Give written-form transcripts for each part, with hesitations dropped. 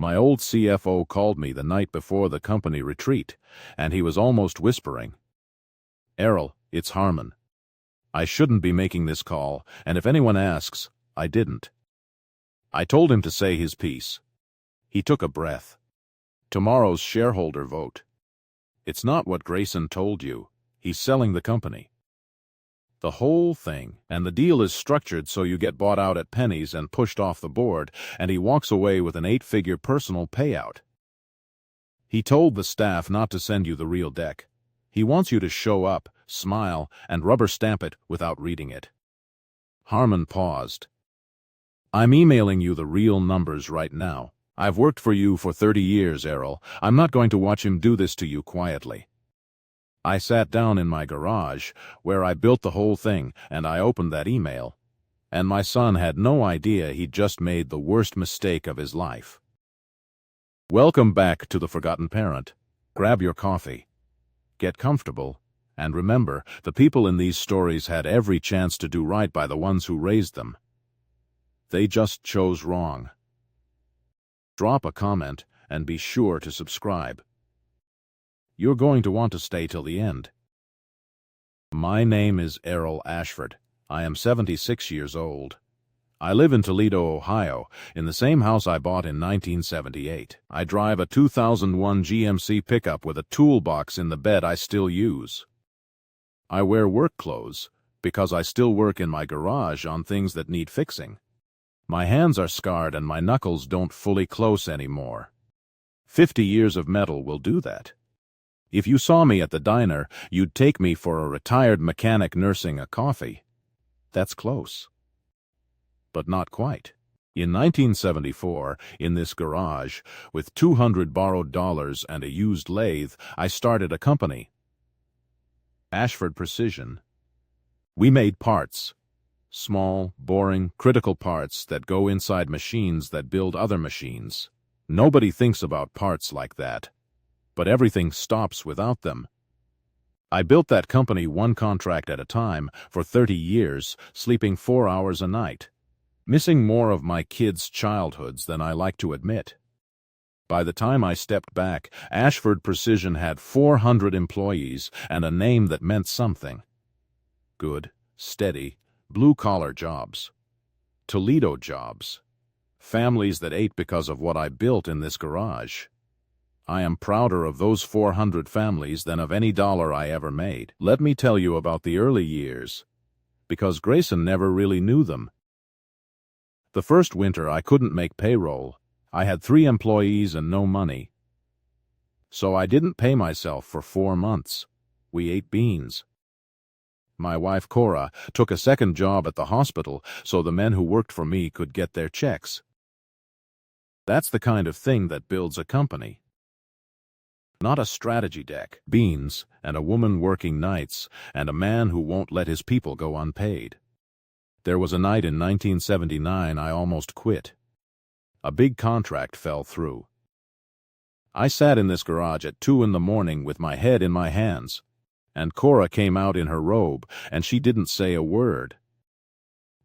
My old CFO called me the night before the company retreat, and he was almost whispering, "Errol, it's Harmon. I shouldn't be making this call, and if anyone asks, I didn't." I told him to say his piece. He took a breath. "Tomorrow's shareholder vote. It's not what Grayson told you. He's selling the company. The whole thing, and the deal is structured so you get bought out at pennies and pushed off the board, and he walks away with an 8-figure personal payout. He told the staff not to send you the real deck. He wants you to show up, smile, and rubber stamp it without reading it." Harmon paused. "I'm emailing you the real numbers right now. I've worked for you for 30 years, Errol. I'm not going to watch him do this to you quietly." I sat down in my garage, where I built the whole thing, and I opened that email. And my son had no idea he'd just made the worst mistake of his life. Welcome back to The Forgotten Parent. Grab your coffee. Get comfortable. And remember, the people in these stories had every chance to do right by the ones who raised them. They just chose wrong. Drop a comment, and be sure to subscribe. You're going to want to stay till the end. My name is Errol Ashford. I am 76 years old. I live in Toledo, Ohio, in the same house I bought in 1978. I drive a 2001 GMC pickup with a toolbox in the bed I still use. I wear work clothes because I still work in my garage on things that need fixing. My hands are scarred and my knuckles don't fully close anymore. 50 years of metal will do that. If you saw me at the diner, you'd take me for a retired mechanic nursing a coffee. That's close. But not quite. In 1974, in this garage, with 200 borrowed dollars and a used lathe, I started a company. Ashford Precision. We made parts. Small, boring, critical parts that go inside machines that build other machines. Nobody thinks about parts like that. But everything stops without them. I built that company one contract at a time for 30 years, sleeping 4 hours a night, missing more of my kids' childhoods than I like to admit. By the time I stepped back, Ashford Precision had 400 employees and a name that meant something. Good, steady, blue-collar jobs. Toledo jobs. Families that ate because of what I built in this garage. I am prouder of those 400 families than of any dollar I ever made. Let me tell you about the early years, because Grayson never really knew them. The first winter I couldn't make payroll. I had 3 employees and no money. So I didn't pay myself for 4 months. We ate beans. My wife Cora took a second job at the hospital so the men who worked for me could get their checks. That's the kind of thing that builds a company. Not a strategy deck, beans, and a woman working nights, and a man who won't let his people go unpaid. There was a night in 1979 I almost quit. A big contract fell through. I sat in this garage at 2 in the morning with my head in my hands, and Cora came out in her robe, and she didn't say a word.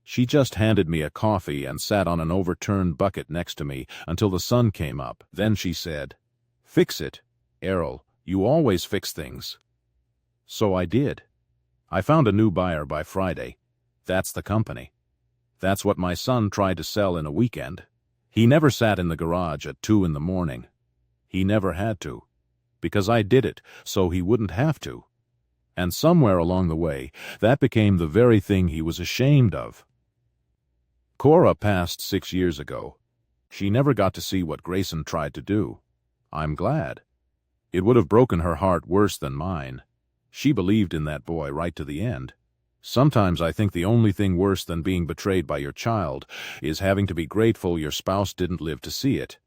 She just handed me a coffee and sat on an overturned bucket next to me until the sun came up. Then she said, "Fix it. Errol, you always fix things." So I did. I found a new buyer by Friday. That's the company. That's what my son tried to sell in a weekend. He never sat in the garage at 2 in the morning. He never had to. Because I did it, so he wouldn't have to. And somewhere along the way, that became the very thing he was ashamed of. Cora passed 6 years ago. She never got to see what Grayson tried to do. I'm glad. It would have broken her heart worse than mine. She believed in that boy right to the end. Sometimes I think the only thing worse than being betrayed by your child is having to be grateful your spouse didn't live to see it.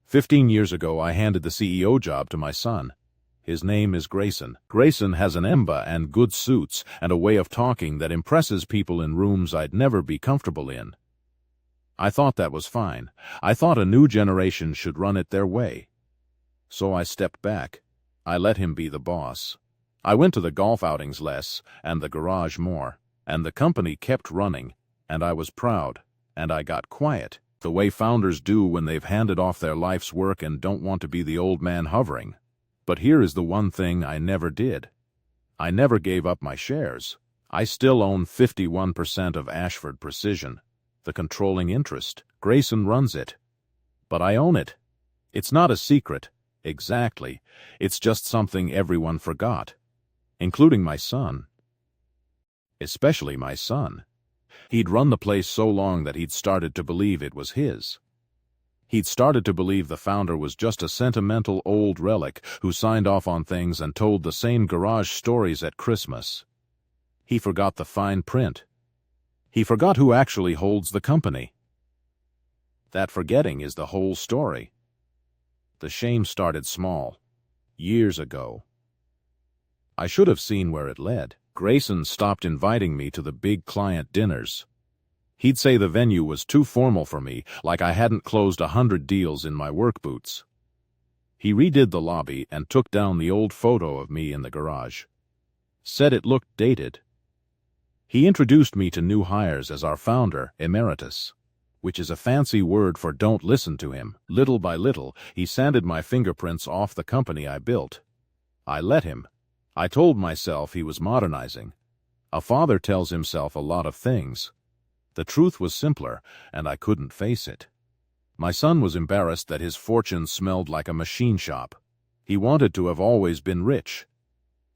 15 years ago, I handed the CEO job to my son. His name is Grayson. Grayson has an emba and good suits and a way of talking that impresses people in rooms I'd never be comfortable in. I thought that was fine. I thought a new generation should run it their way. So I stepped back. I let him be the boss. I went to the golf outings less, and the garage more, and the company kept running, and I was proud, and I got quiet. the way founders do when they've handed off their life's work and don't want to be the old man hovering. But here is the one thing I never did. I never gave up my shares. I still own 51% of Ashford Precision, the controlling interest. Grayson runs it. But I own it. It's not a secret, exactly. It's just something everyone forgot, including my son. Especially my son. He'd run the place so long that he'd started to believe it was his. He'd started to believe the founder was just a sentimental old relic who signed off on things and told the same garage stories at Christmas. He forgot the fine print. He forgot who actually holds the company. That forgetting is the whole story. The shame started small, years ago. I should have seen where it led. Grayson stopped inviting me to the big client dinners. He'd say the venue was too formal for me, like I hadn't closed 100 deals in my work boots. He redid the lobby and took down the old photo of me in the garage. Said it looked dated. He introduced me to new hires as our founder, emeritus, which is a fancy word for don't listen to him. Little by little, he sanded my fingerprints off the company I built. I let him. I told myself he was modernizing. A father tells himself a lot of things. The truth was simpler, and I couldn't face it. My son was embarrassed that his fortune smelled like a machine shop. He wanted to have always been rich.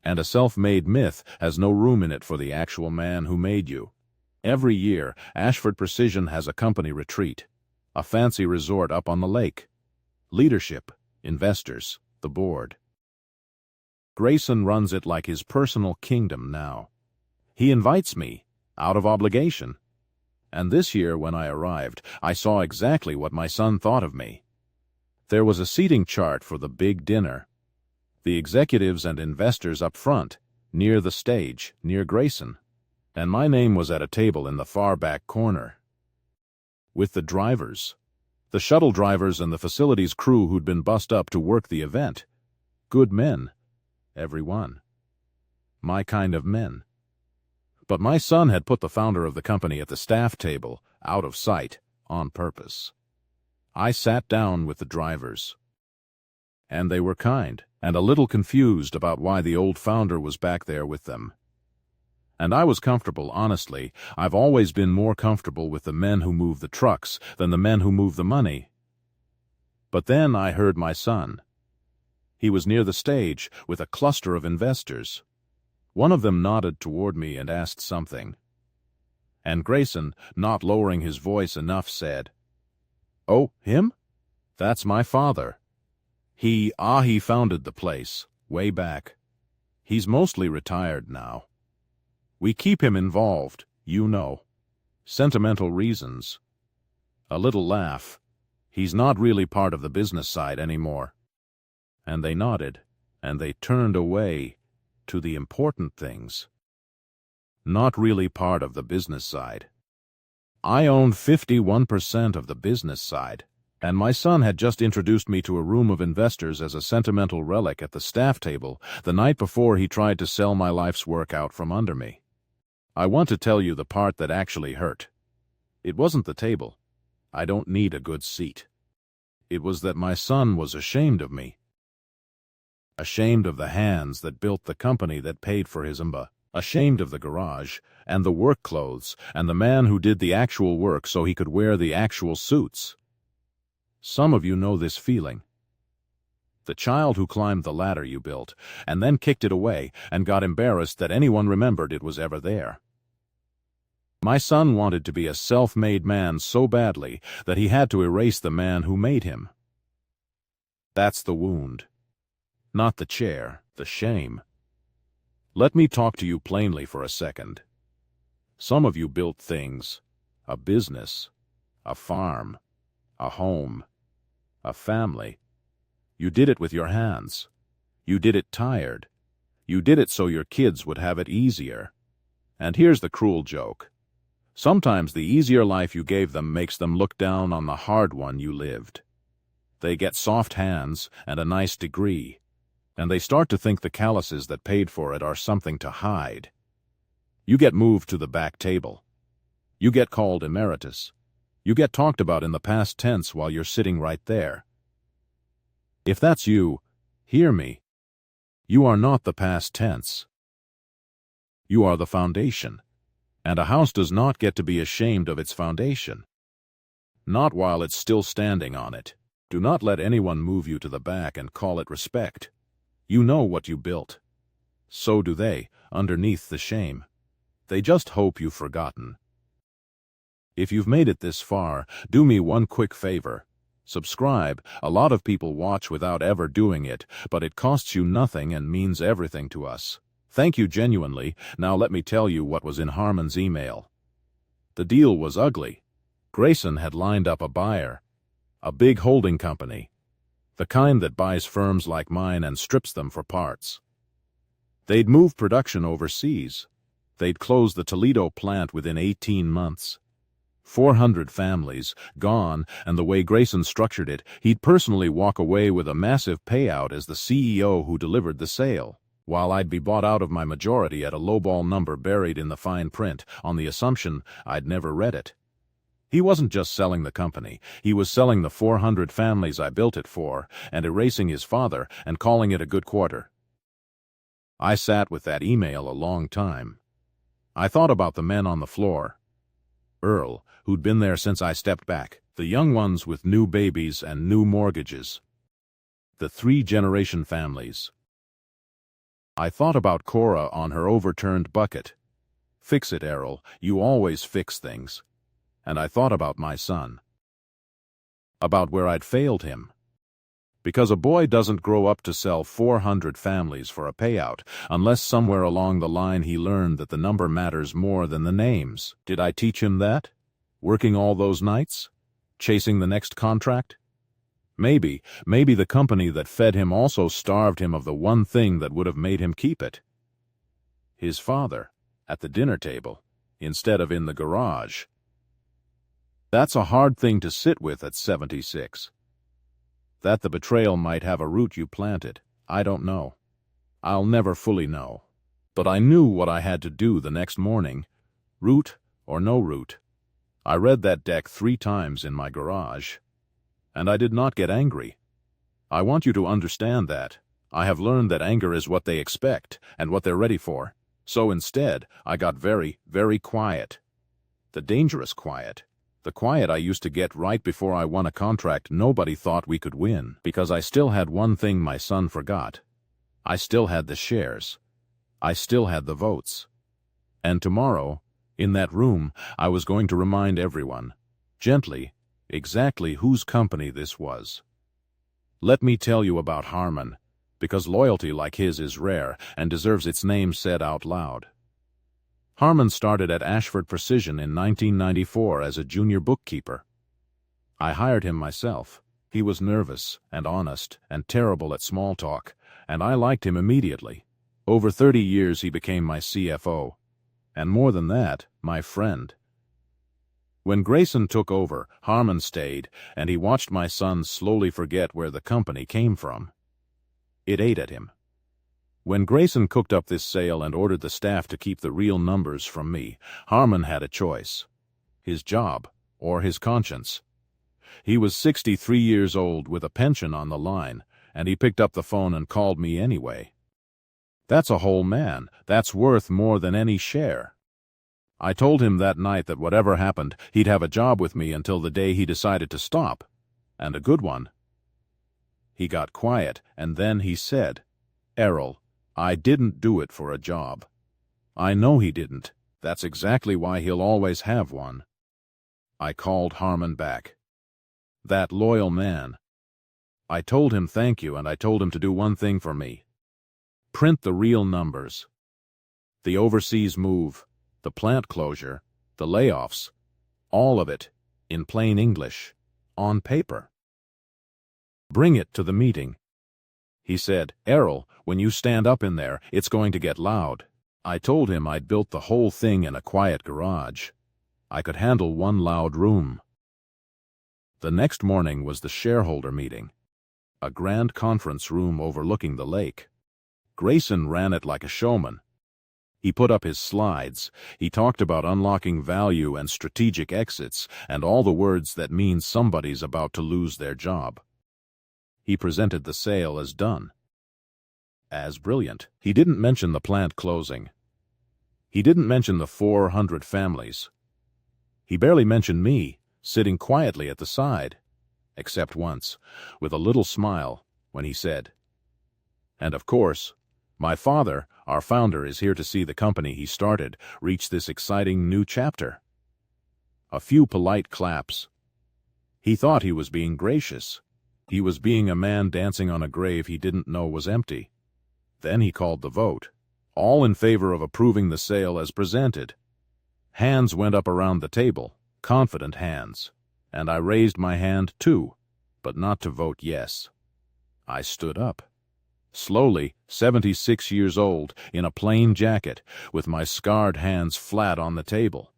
And a self-made myth has no room in it for the actual man who made you. Every year, Ashford Precision has a company retreat, a fancy resort up on the lake. Leadership, investors, the board. Grayson runs it like his personal kingdom now. He invites me, out of obligation. And this year, when I arrived, I saw exactly what my son thought of me. There was a seating chart for the big dinner. The executives and investors up front, near the stage, near Grayson. And my name was at a table in the far back corner. With the drivers. The shuttle drivers and the facilities crew who'd been bussed up to work the event. Good men. Every one. My kind of men. But my son had put the founder of the company at the staff table, out of sight, on purpose. I sat down with the drivers. And they were kind, and a little confused about why the old founder was back there with them. And I was comfortable, honestly. I've always been more comfortable with the men who move the trucks than the men who move the money. But then I heard my son. He was near the stage with a cluster of investors. One of them nodded toward me and asked something. And Grayson, not lowering his voice enough, said, "Oh, him? That's my father. He founded the place, way back. He's mostly retired now. We keep him involved, you know. Sentimental reasons." A little laugh. He's not really part of the business side anymore. And they nodded, and they turned away to the important things. Not really part of the business side. I owned 51% of the business side, and my son had just introduced me to a room of investors as a sentimental relic at the staff table the night before he tried to sell my life's work out from under me. I want to tell you the part that actually hurt. It wasn't the table. I don't need a good seat. It was that my son was ashamed of me. Ashamed of the hands that built the company that paid for his ashamed of the garage, and the work clothes, and the man who did the actual work so he could wear the actual suits. Some of you know this feeling. The child who climbed the ladder you built, and then kicked it away, and got embarrassed that anyone remembered it was ever there. My son wanted to be a self-made man so badly that he had to erase the man who made him. That's the wound. Not the chair, the shame. Let me talk to you plainly for a second. Some of you built things, a business, a farm, a home, a family. You did it with your hands. You did it tired. You did it so your kids would have it easier. And here's the cruel joke. Sometimes the easier life you gave them makes them look down on the hard one you lived. They get soft hands and a nice degree, and they start to think the calluses that paid for it are something to hide. You get moved to the back table. You get called emeritus. You get talked about in the past tense while you're sitting right there. If that's you, hear me. You are not the past tense. You are the foundation, and a house does not get to be ashamed of its foundation. Not while it's still standing on it. Do not let anyone move you to the back and call it respect. You know what you built. So do they, underneath the shame. They just hope you've forgotten. If you've made it this far, do me one quick favor. Subscribe. A lot of people watch without ever doing it, but it costs you nothing and means everything to us. Thank you genuinely. Now let me tell you what was in Harmon's email. The deal was ugly. Grayson had lined up a buyer, a big holding company, the kind that buys firms like mine and strips them for parts. They'd move production overseas. They'd close the Toledo plant within 18 months. 400 families, gone, and the way Grayson structured it, he'd personally walk away with a massive payout as the CEO who delivered the sale, while I'd be bought out of my majority at a lowball number buried in the fine print, on the assumption I'd never read it. He wasn't just selling the company, he was selling the 400 families I built it for, and erasing his father, and calling it a good quarter. I sat with that email a long time. I thought about the men on the floor. Earl, who'd been there since I stepped back, the young ones with new babies and new mortgages. The 3-generation families. I thought about Cora on her overturned bucket. Fix it, Errol, you always fix things. And I thought about my son. About where I'd failed him. Because a boy doesn't grow up to sell 400 families for a payout, unless somewhere along the line he learned that the number matters more than the names. Did I teach him that? Working all those nights? Chasing the next contract? Maybe the company that fed him also starved him of the one thing that would have made him keep it. His father, at the dinner table, instead of in the garage. That's a hard thing to sit with at 76. That the betrayal might have a root you planted, I don't know. I'll never fully know. But I knew what I had to do the next morning, root or no root. I read that deck 3 times in my garage, and I did not get angry. I want you to understand that. I have learned that anger is what they expect and what they're ready for. So instead, I got very, very quiet. The dangerous quiet. The quiet I used to get right before I won a contract nobody thought we could win, because I still had one thing my son forgot. I still had the shares. I still had the votes. And tomorrow, in that room, I was going to remind everyone, gently, exactly whose company this was. Let me tell you about Harmon, because loyalty like his is rare and deserves its name said out loud. Harmon started at Ashford Precision in 1994 as a junior bookkeeper. I hired him myself. He was nervous and honest and terrible at small talk, and I liked him immediately. Over 30 years he became my CFO, and more than that, my friend. When Grayson took over, Harmon stayed, and he watched my son slowly forget where the company came from. It ate at him. When Grayson cooked up this sale and ordered the staff to keep the real numbers from me, Harmon had a choice. His job, or his conscience. He was 63 years old with a pension on the line, and he picked up the phone and called me anyway. That's a whole man. That's worth more than any share. I told him that night that whatever happened, he'd have a job with me until the day he decided to stop. And a good one. He got quiet, and then he said, "Errol, I didn't do it for a job." I know he didn't. That's exactly why he'll always have one. I called Harmon back. That loyal man. I told him thank you, and I told him to do one thing for me. Print the real numbers. The overseas move, the plant closure, the layoffs, all of it, in plain English, on paper. Bring it to the meeting. He said, "Errol, when you stand up in there, it's going to get loud." I told him I'd built the whole thing in a quiet garage. I could handle one loud room. The next morning was the shareholder meeting. A grand conference room overlooking the lake. Grayson ran it like a showman. He put up his slides. He talked about unlocking value and strategic exits and all the words that mean somebody's about to lose their job. He presented the sale as done, as brilliant. He didn't mention the plant closing. He didn't mention the 400 families. He barely mentioned me, sitting quietly at the side, except once, with a little smile, when he said, "And of course, my father, our founder, is here to see the company he started reach this exciting new chapter." A few polite claps. He thought he was being gracious. He was being a man dancing on a grave he didn't know was empty. Then he called the vote. All in favor of approving the sale as presented. Hands went up around the table, confident hands, and I raised my hand too, but not to vote yes. I stood up. Slowly, 76 years old, in a plain jacket, with my scarred hands flat on the table.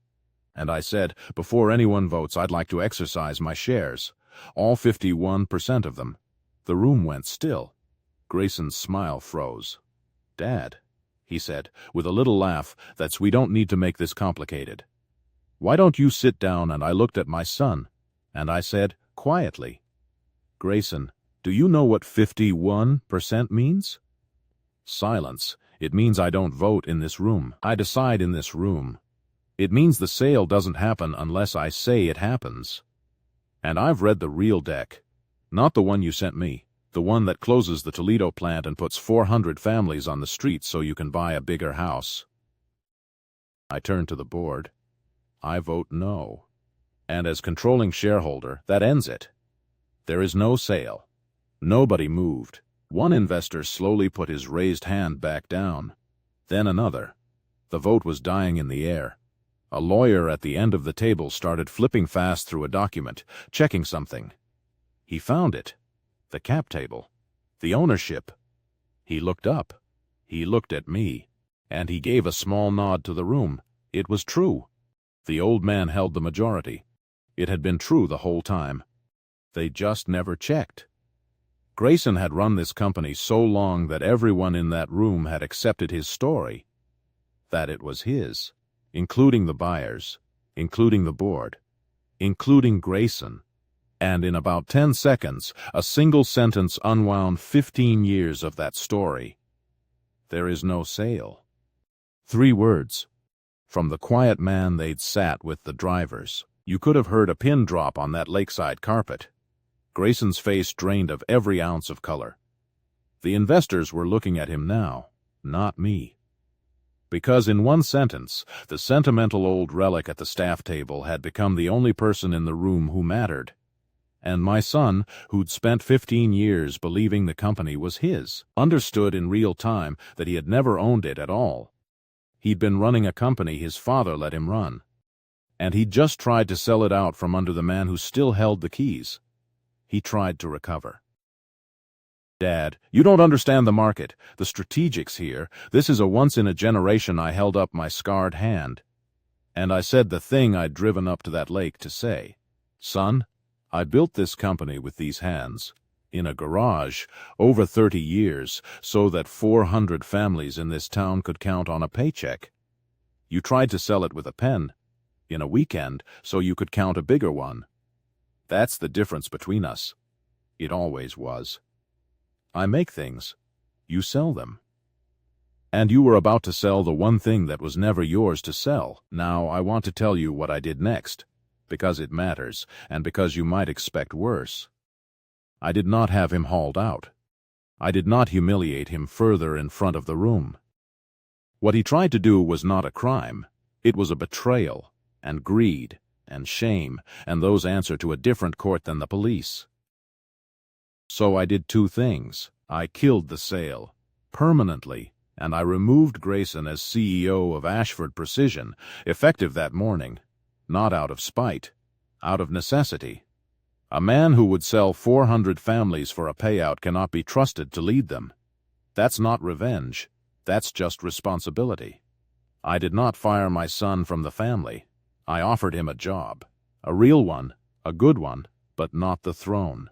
And I said, before anyone votes, I'd like to exercise my shares. All 51% of them. The room went still. Grayson's smile froze. "Dad," he said, with a little laugh, "we don't need to make this complicated. Why don't you sit down?" And I looked at my son, and I said, quietly, "Grayson, do you know what 51% means?" Silence. "It means I don't vote in this room. I decide in this room. It means the sale doesn't happen unless I say it happens. And I've read the real deck. Not the one you sent me. The one that closes the Toledo plant and puts 400 families on the street so you can buy a bigger house." I turned to the board. I vote no. And as controlling shareholder, that ends it. There is no sale. Nobody moved. One investor slowly put his raised hand back down. Then another. The vote was dying in the air. A lawyer at the end of the table started flipping fast through a document, checking something. He found it. The cap table. The ownership. He looked up. He looked at me. And he gave a small nod to the room. It was true. The old man held the majority. It had been true the whole time. They just never checked. Grayson had run this company so long that everyone in that room had accepted his story. That it was his. Including the buyers. Including the board. Including Grayson. And in about 10 seconds, a single sentence unwound 15 years of that story. There is no sale. 3 words. From the quiet man they'd sat with the drivers. You could have heard a pin drop on that lakeside carpet. Grayson's face drained of every ounce of color. The investors were looking at him now, not me. Because in one sentence, the sentimental old relic at the staff table had become the only person in the room who mattered. And my son, who'd spent 15 years believing the company was his, understood in real time that he had never owned it at all. He'd been running a company his father let him run. And he'd just tried to sell it out from under the man who still held the keys. He tried to recover. "Dad, you don't understand the market, the strategics here. This is a once-in-a-generation." I held up my scarred hand. And I said the thing I'd driven up to that lake to say. "Son, I built this company with these hands, in a garage, over 30 years, so that 400 families in this town could count on a paycheck. You tried to sell it with a pen, in a weekend, so you could count a bigger one. That's the difference between us. It always was. I make things. You sell them. And you were about to sell the one thing that was never yours to sell. Now I want to tell you what I did next, because it matters, and because you might expect worse. I did not have him hauled out. I did not humiliate him further in front of the room. What he tried to do was not a crime. It was a betrayal, and greed, and shame, and those answer to a different court than the police. So I did 2 things. I killed the sale, permanently, and I removed Grayson as CEO of Ashford Precision, effective that morning, not out of spite, out of necessity. A man who would sell 400 families for a payout cannot be trusted to lead them. That's not revenge. That's just responsibility. I did not fire my son from the family. I offered him a job. A real one, a good one, but not the throne.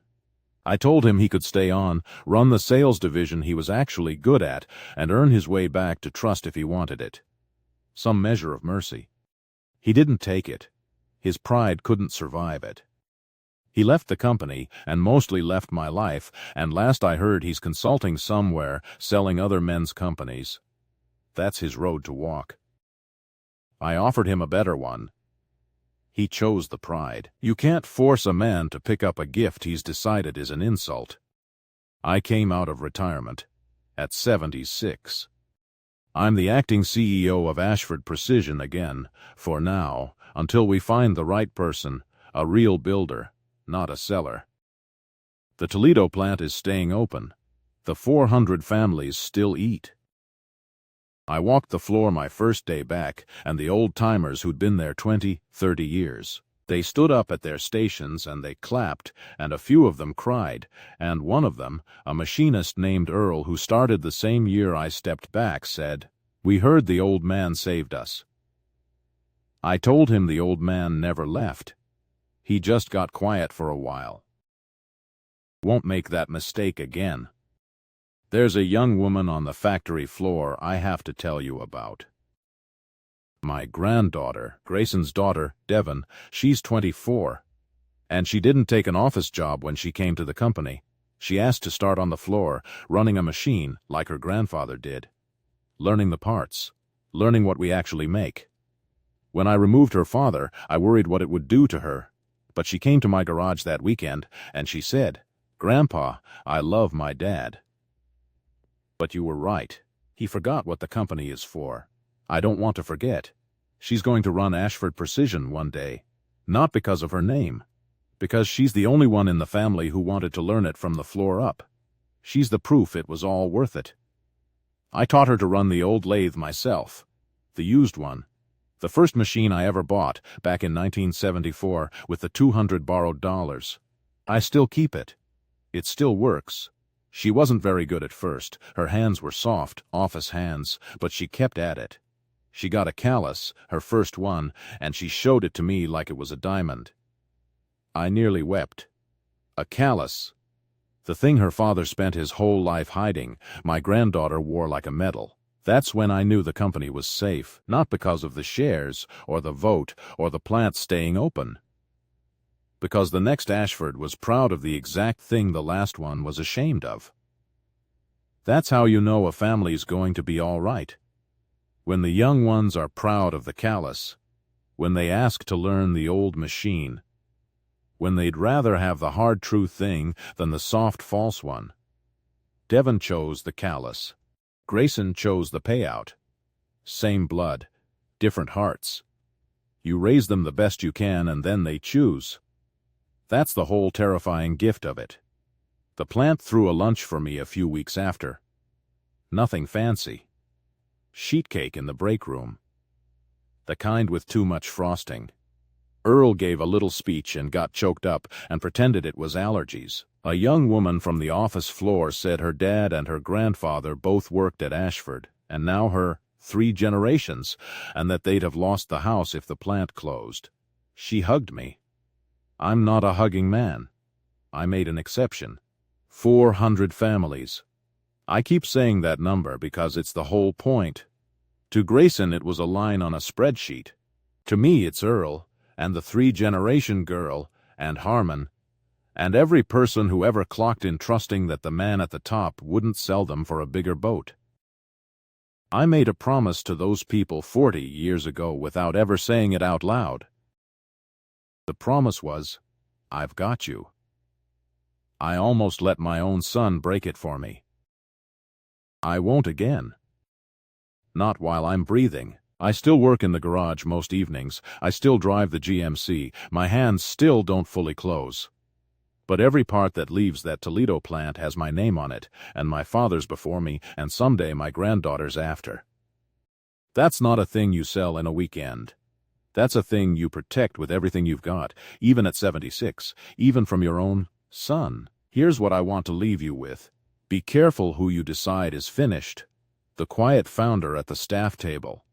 I told him he could stay on, run the sales division he was actually good at, and earn his way back to trust if he wanted it. some measure of mercy. He didn't take it. His pride couldn't survive it. He left the company and mostly left my life, and last I heard he's consulting somewhere, selling other men's companies. That's his road to walk. I offered him a better one. He chose the pride. You can't force a man to pick up a gift he's decided is an insult. I came out of retirement at 76. I'm the acting CEO of Ashford Precision again, for now, until we find the right person, a real builder, not a seller. The Toledo plant is staying open. The 400 families still eat. I walked the floor my first day back, and the old-timers who'd been there 20, 30 years. They stood up at their stations and they clapped, and a few of them cried, and one of them, a machinist named Earl who started the same year I stepped back, said, "We heard the old man saved us." I told him the old man never left. He just got quiet for a while. Won't make that mistake again. There's a young woman on the factory floor I have to tell you about. My granddaughter, Grayson's daughter, Devon, she's 24. And she didn't take an office job when she came to the company. She asked to start on the floor, running a machine like her grandfather did. Learning the parts, learning what we actually make. When I removed her father, I worried what it would do to her. But she came to my garage that weekend, and she said, "Grandpa, I love my dad." But you were right. He forgot what the company is for. I don't want to forget. She's going to run Ashford Precision one day. Not because of her name. Because she's the only one in the family who wanted to learn it from the floor up. She's the proof it was all worth it. I taught her to run the old lathe myself. The used one. The first machine I ever bought, back in 1974, with the 200 borrowed dollars. I still keep it. It still works. She wasn't very good at first. Her hands were soft, office hands, but she kept at it. She got a callus, her first one, and she showed it to me like it was a diamond. I nearly wept. A callus. The thing her father spent his whole life hiding, my granddaughter wore like a medal. That's when I knew the company was safe, not because of the shares, or the vote, or the plant staying open. Because the next Ashford was proud of the exact thing the last one was ashamed of. That's how you know a family's going to be all right. When the young ones are proud of the callus, when they ask to learn the old machine, when they'd rather have the hard true thing than the soft false one. Devon chose the callus. Grayson chose the payout. Same blood, different hearts. You raise them the best you can and then they choose. That's the whole terrifying gift of it. The plant threw a lunch for me a few weeks after. Nothing fancy. Sheet cake in the break room. The kind with too much frosting. Earl gave a little speech and got choked up and pretended it was allergies. A young woman from the office floor said her dad and her grandfather both worked at Ashford, and now her 3 generations, and that they'd have lost the house if the plant closed. She hugged me. I'm not a hugging man. I made an exception. 400 families. I keep saying that number because it's the whole point. To Grayson it was a line on a spreadsheet. To me it's Earl, and the 3-generation girl, and Harmon, and every person who ever clocked in trusting that the man at the top wouldn't sell them for a bigger boat. I made a promise to those people 40 years ago without ever saying it out loud. The promise was, I've got you. I almost let my own son break it for me. I won't again. Not while I'm breathing. I still work in the garage most evenings. I still drive the GMC. My hands still don't fully close. But every part that leaves that Toledo plant has my name on it, and my father's before me, and someday my granddaughter's after. That's not a thing you sell in a weekend. That's a thing you protect with everything you've got, even at 76, even from your own son. Here's what I want to leave you with. Be careful who you decide is finished. The quiet founder at the staff table.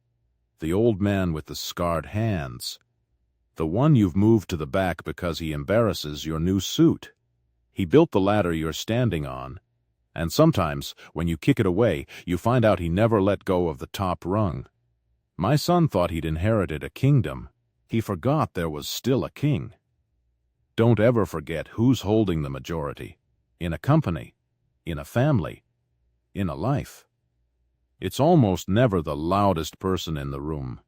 The old man with the scarred hands. The one you've moved to the back because he embarrasses your new suit. He built the ladder you're standing on. And sometimes, when you kick it away, you find out he never let go of the top rung. My son thought he'd inherited a kingdom. He forgot there was still a king. Don't ever forget who's holding the majority. In a company, in a family, in a life. It's almost never the loudest person in the room.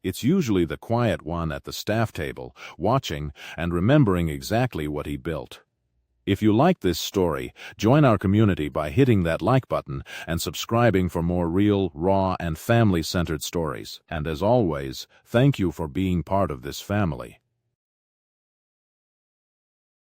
It's usually the quiet one at the staff table, watching and remembering exactly what he built. If you like this story, join our community by hitting that like button and subscribing for more real, raw, and family-centered stories. And as always, thank you for being part of this family.